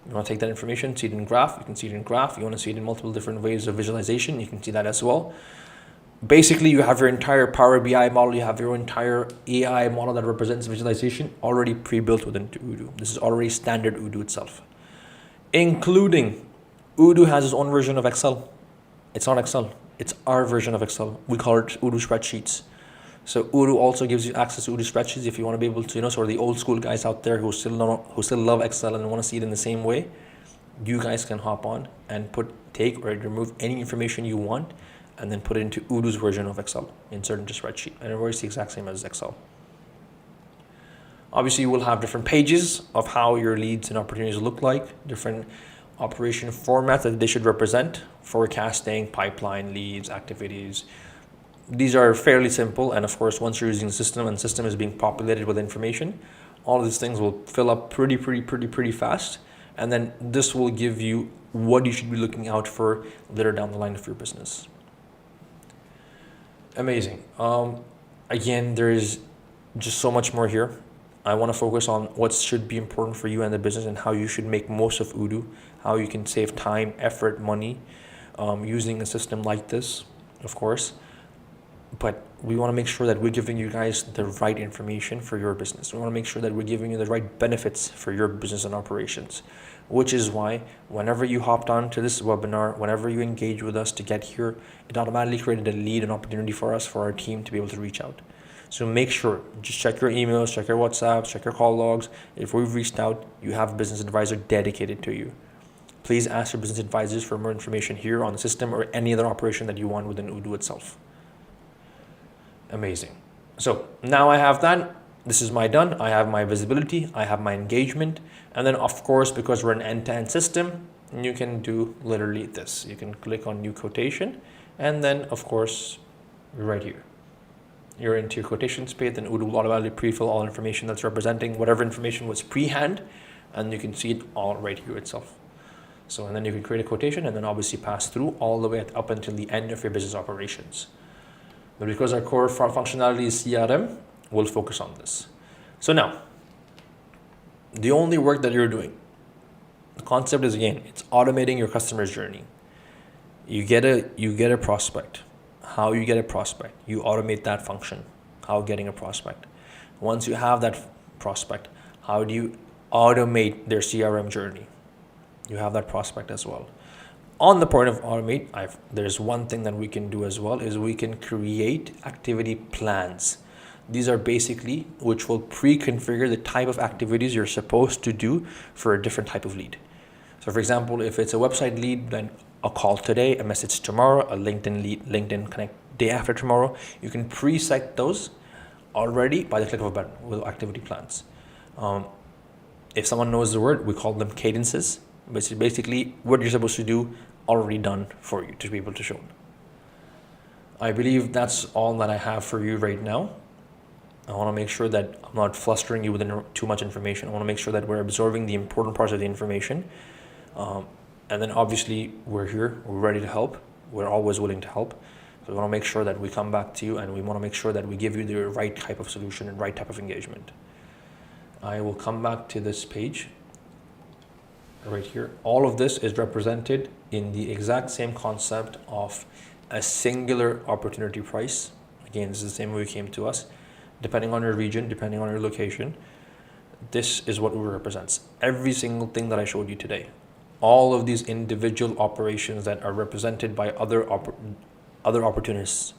You want to take that information, see it in graph, you can see it in graph. You want to see it in multiple different ways of visualization, you can see that as well. Basically, you have your entire Power BI model, you have your entire AI model that represents visualization already pre-built within Odoo. This is already standard Odoo itself. Including, Odoo has its own version of Excel. It's not Excel, it's our version of Excel. We call it Odoo spreadsheets. So Odoo also gives you access to Odoo spreadsheets if you want to be able to, sort of the old school guys out there who still love Excel and want to see it in the same way. You guys can hop on and take or remove any information you want and then put it into Odoo's version of Excel, insert into spreadsheet, and it works the exact same as Excel. Obviously, you will have different pages of how your leads and opportunities look like, different operation formats that they should represent, forecasting, pipeline, leads, activities. These are fairly simple, and of course, once you're using the system and the system is being populated with information, all of these things will fill up pretty fast, and then this will give you what you should be looking out for later down the line of your business. Amazing. Again, there is just so much more here. I want to focus on what should be important for you and the business and how you should make most of Odoo, how you can save time, effort, money using a system like this, of course. But we want to make sure that we're giving you guys the right information for your business. We want to make sure that we're giving you the right benefits for your business and operations, which is why whenever you hopped on to this webinar, whenever you engage with us to get here, it automatically created a lead and opportunity for us, for our team to be able to reach out. So make sure, just check your emails, check your WhatsApps, check your call logs. If we've reached out, you have a business advisor dedicated to you. Please ask your business advisors for more information here on the system or any other operation that you want within Odoo itself. Amazing. So now I have that. This is my done. I have my visibility. I have my engagement. And then of course, because we're an end-to-end system, you can do literally this. You can click on new quotation. And then of course, right here, you're into your quotation space, then Odoo will automatically pre-fill all information that's representing whatever information was pre-hand and you can see it all right here itself. So, and then you can create a quotation and then obviously pass through all the way up until the end of your business operations. But because our core functionality is CRM, we'll focus on this. So now, the only work that you're doing, the concept is, again, it's automating your customer's journey. You get a prospect. How you get a prospect? You automate that function. How getting a prospect. Once you have that prospect, how do you automate their CRM journey? You have that prospect as well. On the point of automate, there's one thing that we can do as well, is we can create activity plans. These are basically which will pre-configure the type of activities you're supposed to do for a different type of lead. So for example, if it's a website lead, then a call today, a message tomorrow, a LinkedIn lead, LinkedIn Connect day after tomorrow, you can preset those already by the click of a button with activity plans. If someone knows the word, we call them cadences. Which is basically what you're supposed to do already done for you to be able to show. I believe that's all that I have for you right now. I want to make sure that I'm not flustering you with too much information. I want to make sure that we're absorbing the important parts of the information. And then obviously we're here, we're ready to help. We're always willing to help. So we want to make sure that we come back to you and we want to make sure that we give you the right type of solution and right type of engagement. I will come back to this page right here. All of this is represented in the exact same concept of a singular opportunity price. Again, this is the same way it came to us. Depending on your region, depending on your location, this is what Odoo represents. Every single thing that I showed you today, all of these individual operations that are represented by other opportunists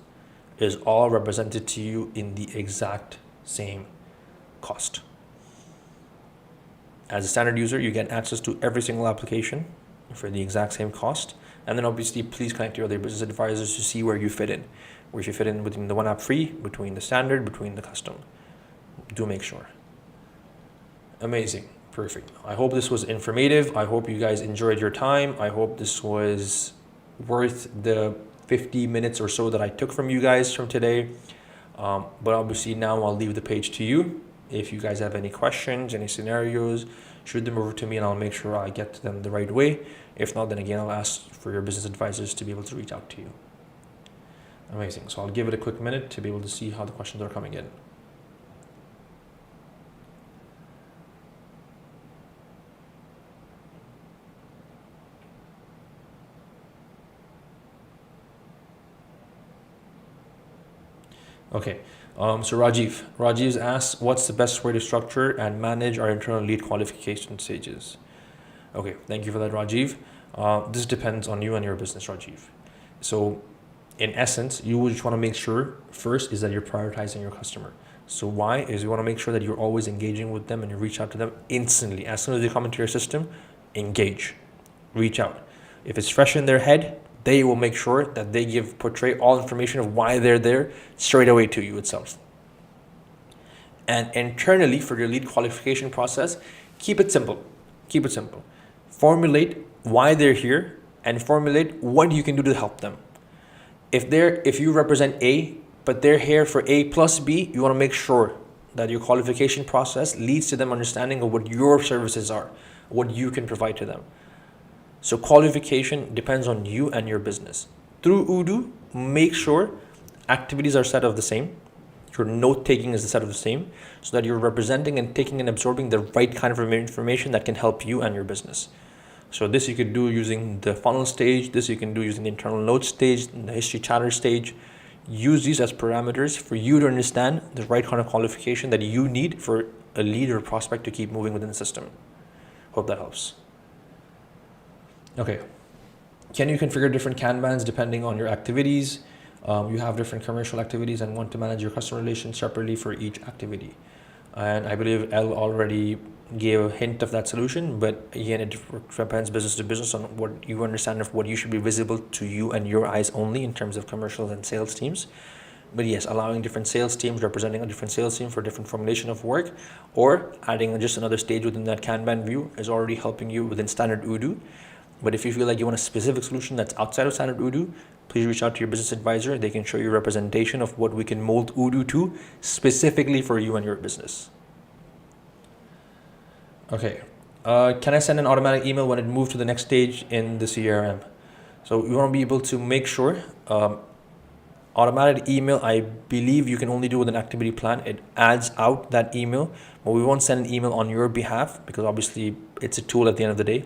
is all represented to you in the exact same cost. As a standard user, you get access to every single application for the exact same cost. And then obviously, please connect your other business advisors to see where you fit in. Where you fit in between the one app free, between the standard, between the custom. Do make sure. Amazing. Perfect. I hope this was informative. I hope you guys enjoyed your time. I hope this was worth the 50 minutes or so that I took from you guys from today. But obviously now I'll leave the page to you. If you guys have any questions, any scenarios, shoot them over to me and I'll make sure I get to them the right way. If not, then again, I'll ask for your business advisors to be able to reach out to you. Amazing. So I'll give it a quick minute to be able to see how the questions are coming in. Okay. So Rajiv's asked, what's the best way to structure and manage our internal lead qualification stages? Okay, thank you for that, Rajiv. This depends on you and your business, Rajiv. So in essence, you just want to make sure first is that you're prioritizing your customer. So why is you want to make sure that you're always engaging with them and you reach out to them instantly. As soon as they come into your system, engage, reach out. If it's fresh in their head, they will make sure that they portray all information of why they're there straight away to you itself. And internally for your lead qualification process, keep it simple. Keep it simple. Formulate why they're here and formulate what you can do to help them. If you represent A, but they're here for A plus B, you want to make sure that your qualification process leads to them understanding of what your services are, what you can provide to them. So qualification depends on you and your business. Through Odoo, make sure activities are set of the same. Your note taking is set of the same so that you're representing and taking and absorbing the right kind of information that can help you and your business. So this you could do using the funnel stage. This you can do using the internal notes stage, the history chatter stage. Use these as parameters for you to understand the right kind of qualification that you need for a lead or prospect to keep moving within the system. Hope that helps. Okay, can you configure different Kanbans depending on your activities? You have different commercial activities and want to manage your customer relations separately for each activity. And I believe Elle already gave a hint of that solution, but again, it depends business to business on what you understand of what you should be visible to you and your eyes only in terms of commercials and sales teams. But yes, allowing different sales teams, representing a different sales team for different formulation of work, or adding just another stage within that Kanban view is already helping you within standard Odoo. But if you feel like you want a specific solution that's outside of standard Odoo, please reach out to your business advisor. They can show you representation of what we can mold Odoo to specifically for you and your business. Okay, Can I send an automatic email when it moves to the next stage in the CRM? So you want to be able to make sure automatic email, I believe you can only do with an activity plan. It adds out that email, but we won't send an email on your behalf because obviously it's a tool at the end of the day.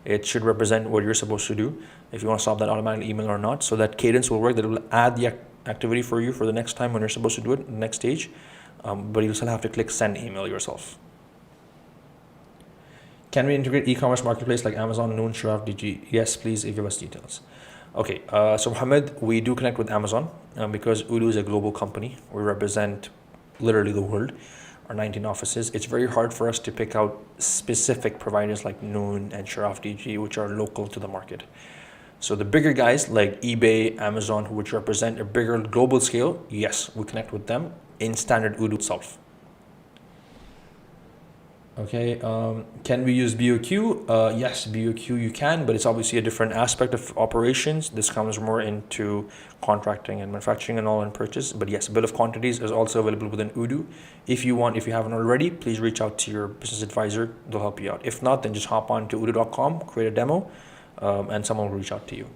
It should represent what you're supposed to do if you want to stop that automatic email or not. So that cadence will work, that it will add the activity for you for the next time when you're supposed to do it, the next stage. But you'll still have to click send email yourself. Can we integrate e-commerce marketplace like Amazon, Noon, Sharaf, DG? Yes, please, give us details. Okay, so Mohammed, we do connect with Amazon because Odoo is a global company. We represent literally the world, our 19 offices. It's very hard for us to pick out specific providers like Noon and Sharaf DG, which are local to the market. So the bigger guys like eBay, Amazon, which represent a bigger global scale, yes, we connect with them in standard Odoo itself. Okay, can we use BOQ? Yes, BOQ you can, but it's obviously a different aspect of operations. This comes more into contracting and manufacturing and all and purchase. But yes, bill of quantities is also available within Odoo. If you haven't already, please reach out to your business advisor. They'll help you out. If not, then just hop on to odoo.com, create a demo, and someone will reach out to you.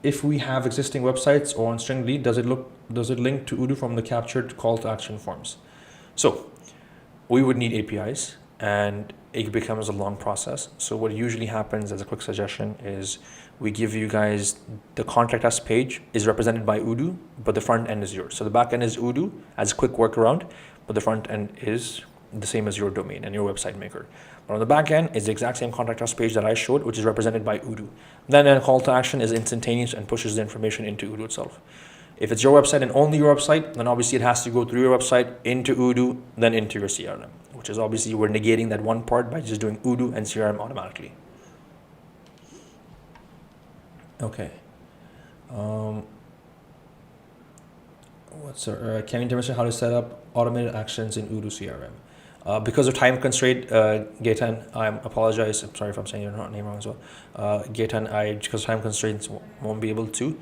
If we have existing websites or on string lead, does it link to Odoo from the captured call to action forms? So we would need APIs and it becomes a long process. So what usually happens as a quick suggestion is we give you guys the contact us page is represented by Odoo, but the front end is yours. So the back end is Odoo as a quick workaround, but the front end is the same as your domain and your website maker. But on the back end is the exact same contact us page that I showed, which is represented by Odoo. Then a call to action is instantaneous and pushes the information into Odoo itself. If it's your website and only your website, then obviously it has to go through your website into Odoo, then into your CRM, which is obviously we're negating that one part by just doing Odoo and CRM automatically. Okay. Can you tell me how to set up automated actions in Odoo CRM? Because of time constraint, Gaitan, I apologize. I'm sorry if I'm saying your name wrong as well. Gaitan, because of time constraints, won't be able to.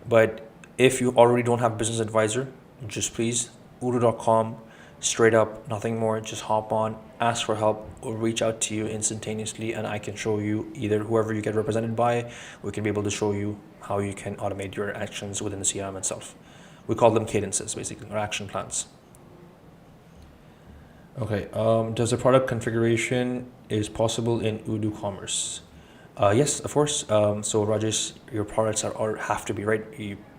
But if you already don't have business advisor, just please odoo.com, straight up, nothing more. Just hop on, ask for help, or reach out to you instantaneously, and I can show you either whoever you get represented by. We can be able to show you how you can automate your actions within the CRM itself. We call them cadences, basically, or action plans. Okay, does the product configuration is possible in Odoo Commerce? Yes, of course. So Rajesh, your products have to be right.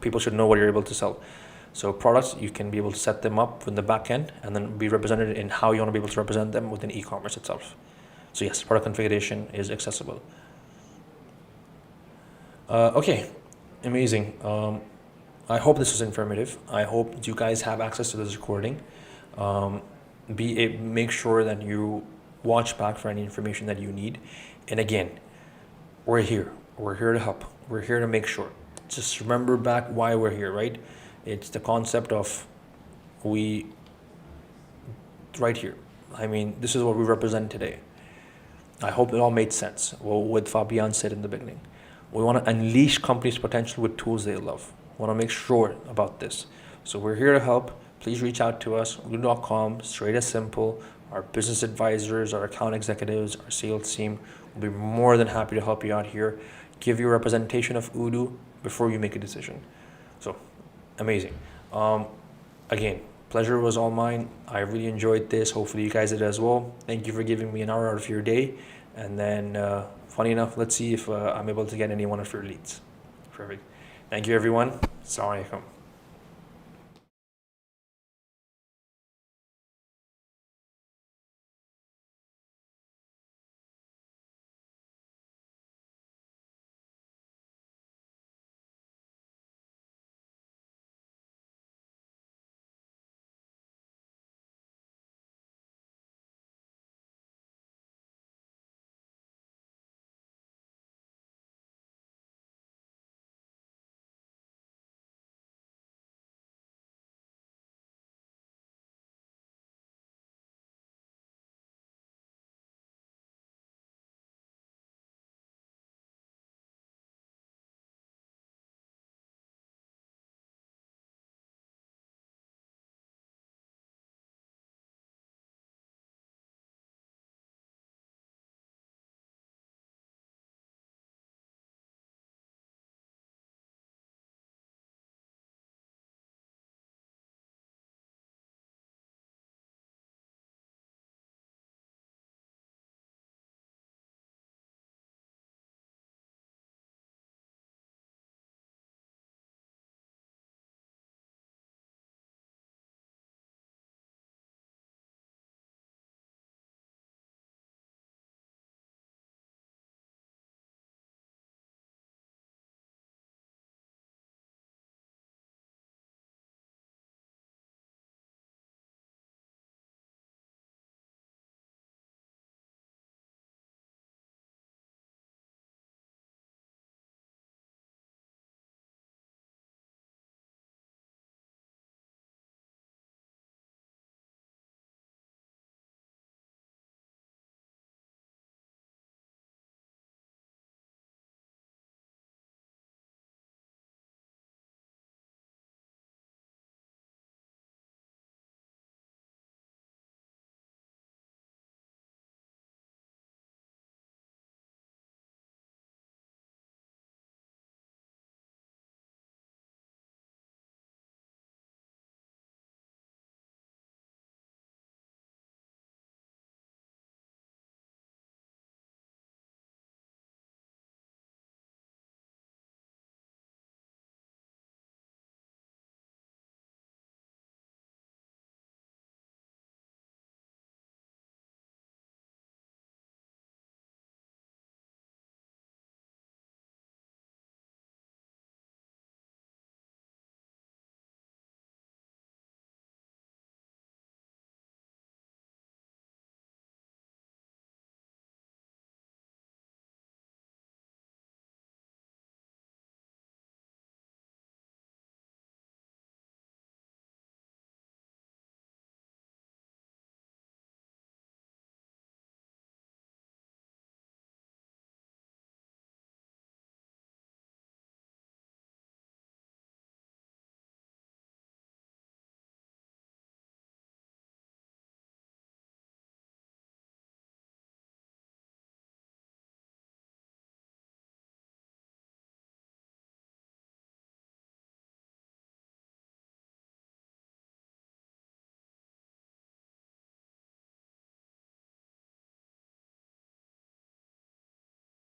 People should know what you're able to sell. So products, you can be able to set them up in the back end and then be represented in how you want to be able to represent them within e-commerce itself. So yes, product configuration is accessible. Okay, amazing. I hope this was informative. I hope you guys have access to this recording. Make sure that you watch back for any information that you need. And again, we're here to help, we're here to make sure. Just remember back why we're here, right? It's the concept of right here. I mean, this is what we represent today. I hope it all made sense. Well, what Fabian said in the beginning, we want to unleash companies' potential with tools they love. We want to make sure about this. So we're here to help. Please reach out to us, odoo.com, straight as simple. Our business advisors, our account executives, our sales team will be more than happy to help you out here, give you a representation of Odoo before you make a decision. So, amazing. Again, pleasure was all mine. I really enjoyed this. Hopefully you guys did as well. Thank you for giving me an hour out of your day. And then, funny enough, let's see if I'm able to get any one of your leads. Perfect. Thank you, everyone. Assalamu alaikum.